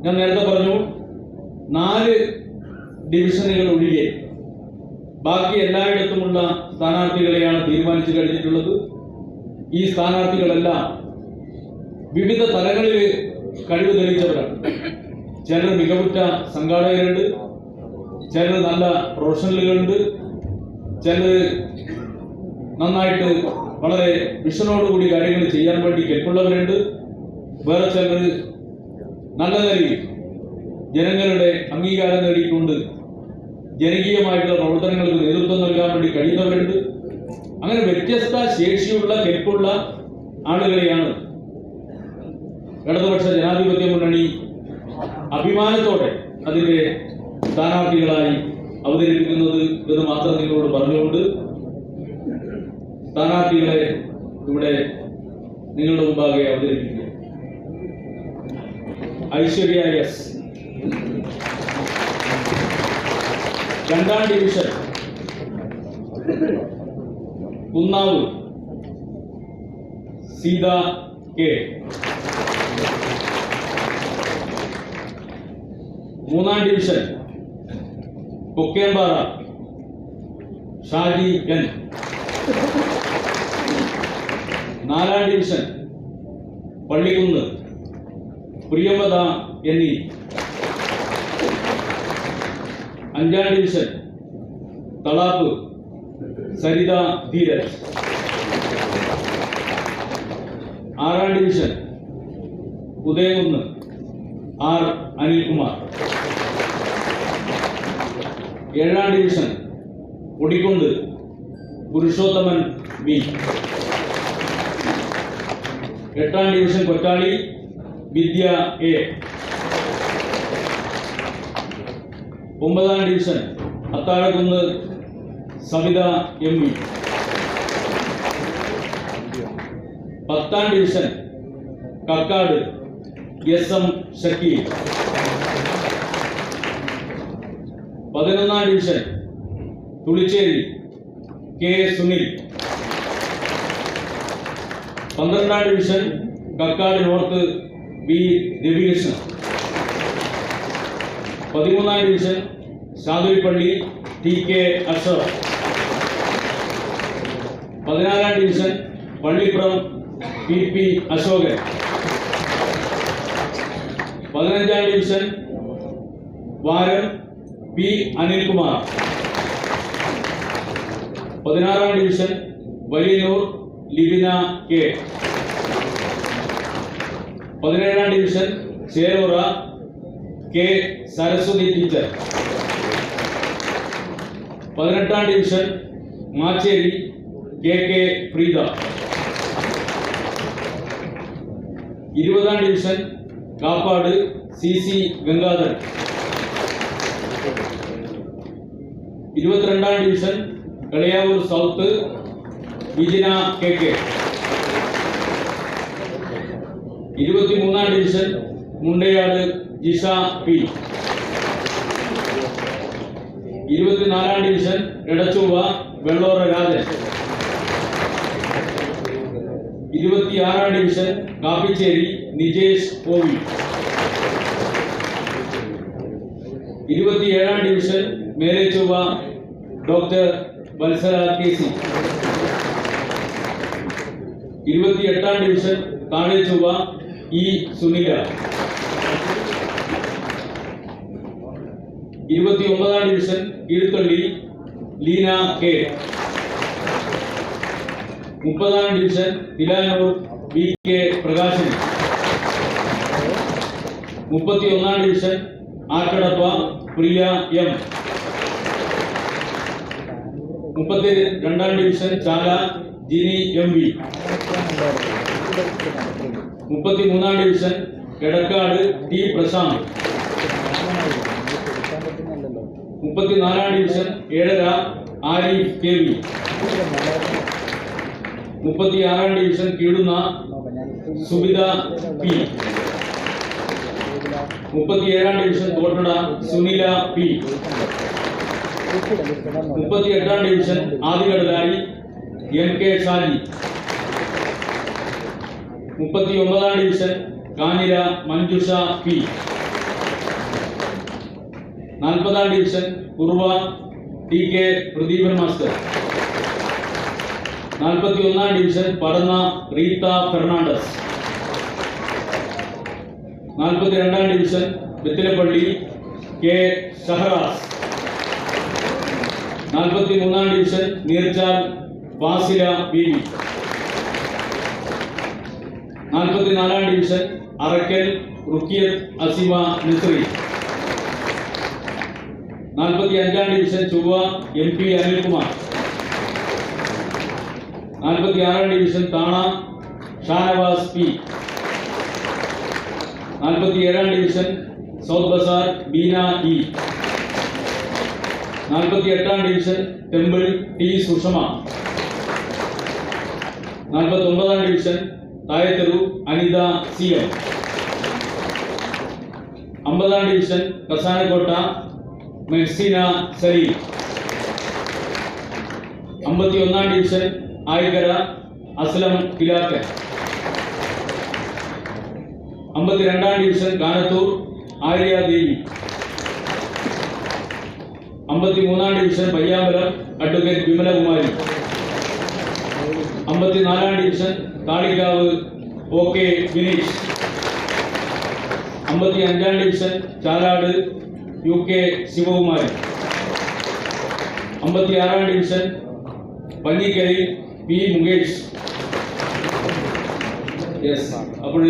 ഞാൻ നേരത്തെ പറഞ്ഞു 4 ഡിവിഷനുകൾ ഒഴികെ ബാക്കി എല്ലായിടത്തുമുള്ള സ്ഥാനാർത്ഥികളെയാണ് തീരുമാനിച്ചു കഴിഞ്ഞിട്ടുള്ളത്. ഈ സ്ഥാനാർത്ഥികളെല്ലാം വിവിധ തലങ്ങളിൽ കഴിവ് തെളിയിച്ചവരാണ്. ചിലർ മികവുറ്റ സംഘാടകരുണ്ട്, ചിലർ നല്ല പ്രൊഫഷണലുകളുണ്ട്, ചിലർ നന്നായിട്ട് വളരെ വിഷനോടുകൂടി കാര്യങ്ങൾ ചെയ്യാൻ വേണ്ടി കെൽപ്പുള്ളവരുണ്ട്, വേറെ ചിലർ നല്ല നിലയിൽ ജനങ്ങളുടെ അംഗീകാരം നേടിക്കൊണ്ട് ജനകീയമായിട്ടുള്ള പ്രവർത്തനങ്ങൾക്ക് നേതൃത്വം നൽകാൻ വേണ്ടി കഴിയുന്നവരുണ്ട്. അങ്ങനെ വ്യത്യസ്ത ശേഷിയുള്ള കെൽപ്പുള്ള ആളുകളെയാണ് ഇടതുപക്ഷ ജനാധിപത്യ മുന്നണി അഭിമാനത്തോടെ അതിന്റെ സ്ഥാനാർത്ഥികളായി അവതരിപ്പിക്കുന്നത് എന്ന് മാത്രം നിങ്ങളോട് പറഞ്ഞുകൊണ്ട് സ്ഥാനാർത്ഥികളെ ഇവിടെ നിങ്ങളുടെ മുമ്പാകെ അവതരിപ്പിക്കുക. ഐശ്വര്യ എസ്, 2ാം ഡിവിഷൻ കുന്നാവ് സീത കെ, 3ാം ഡിവിഷൻ കൊക്കേമ്പാറ ഷാജി എൻ, 4ാം ഡിവിഷൻ പള്ളിക്കുന്ന് പ്രിയമത എന്നീ, 5ാം ഡിവിഷൻ തളാപ്പ് സരിത ധീരജ്, 6ാം ഡിവിഷൻ ഉദയകുന്ന് ആർ അനിൽകുമാർ, 7ാം ഡിവിഷൻ ഒടിക്കൊണ്ട് പുരുഷോത്തമൻ ബി, 8ാം ഡിവിഷൻ കൊറ്റാളി വിദ്യ എ, 9ാം division Athazhakkunnu Savitha M V, 10ാം division Kakkad S M Shakeel, 11ാം ഡിവിഷൻ തുളിച്ചേരി കെ സുനിൽ, 12ാം division Kakkad north B Ravikrishnan, 13ാം division Shadulipalli T K Ashraf, 14ാം division Pallipuram P P Ashokan, 15ാം ഡിവിഷൻ വാരം പി അനിൽകുമാർ, 16ാം ഡിവിഷൻ വലിയനൂർ ലിബിന കെ, 17ാം division Cherora K Saraswathi teacher, 18ാം division Machery K K Preetha, 20ാം division Kappad C C Gangadharan, 22ാം division Kaliyavoor south Vijina K K, 23ാം ഡിവിഷൻ മുണ്ടയാട് ജിഷ പി, 24ാം ഡിവിഷൻ എടച്ചുവ വെള്ളോറ രാജൻ, 26ാം ഡിവിഷൻ കാപ്പിച്ചേരി നിജേഷ് ഓവി, 27ാം division Melechuva doctor Valsala K C, 28ാം ഡിവിഷൻ താഴേച്ചുവ ഇ സുനില, 29ാം ഡിവിഷൻ കീഴ്ത്തള്ളി ലീന കെ, 30ാം division Thilanur V K Prakashan, 31ാം ഡിവിഷൻ ആർക്കടപ്പ പ്രിയ എം, 32ാം division Chala Jini M V, 33ാം ഡിവിഷൻ എടക്കാട് ടി പ്രശാന്ത്, 34ാം division Ezhara Arif K V, 36ാം ഡിവിഷൻ കീഴുന്ന സുബിത പി, 37ാം ഡിവിഷൻ തോട്ടട സുനില പി, 38ാം division Adikadalayi N K Shaji, 39ാം ഡിവിഷൻ കാഞ്ഞിര മഞ്ജുഷ പി, 40ാം division Kuruva T K Pradeepan master. 41ാം ഡിവിഷൻ പടന്ന റീത്ത ഫെർണാണ്ടസ്. 42ാം division Bethilappalli K Shaharas. 43ാം division Neerchal Fasila Beevi. 44ാം ഡിവിഷൻ അറക്കൽ റുക്കിയത്ത് അസിമ നസ്രി. 45ാം ഡിവിഷൻ ചൊവ്വ MP അനിൽകുമാർ. 46ാം ഡിവിഷൻ താണ ഷാനവാസ് പി. 47ാം division south Bazar Beena E. 48ാം ഡിവിഷൻ ടെമ്പിൾ ടി സുഷമ. 49ാം ഡിവിഷൻ തായത്തെരു അനിത CM. 50ാം ഡിവിഷൻ കസാനക്കോട്ട മെഹ്സീന സലീം. 51ാം ഡിവിഷൻ ആയിക്കര അസ്ലം കിലാക്കൻ. 52ാം ഡിവിഷൻ കാനത്തൂർ ആര്യ ദേവി. 53ാം ഡിവിഷൻ പയ്യാമ്പലം അഡ്വക്കേറ്റ് വിമലകുമാരി. 54ാം ഡിവിഷൻ കാളികാവ് OK വിനീഷ്. 55ാം ഡിവിഷൻ ചാലാട് UK ശിവകുമാരി. 56ാം ഡിവിഷൻ പഞ്ഞിക്കരി P മുകേഷ്. അപ്പോൾ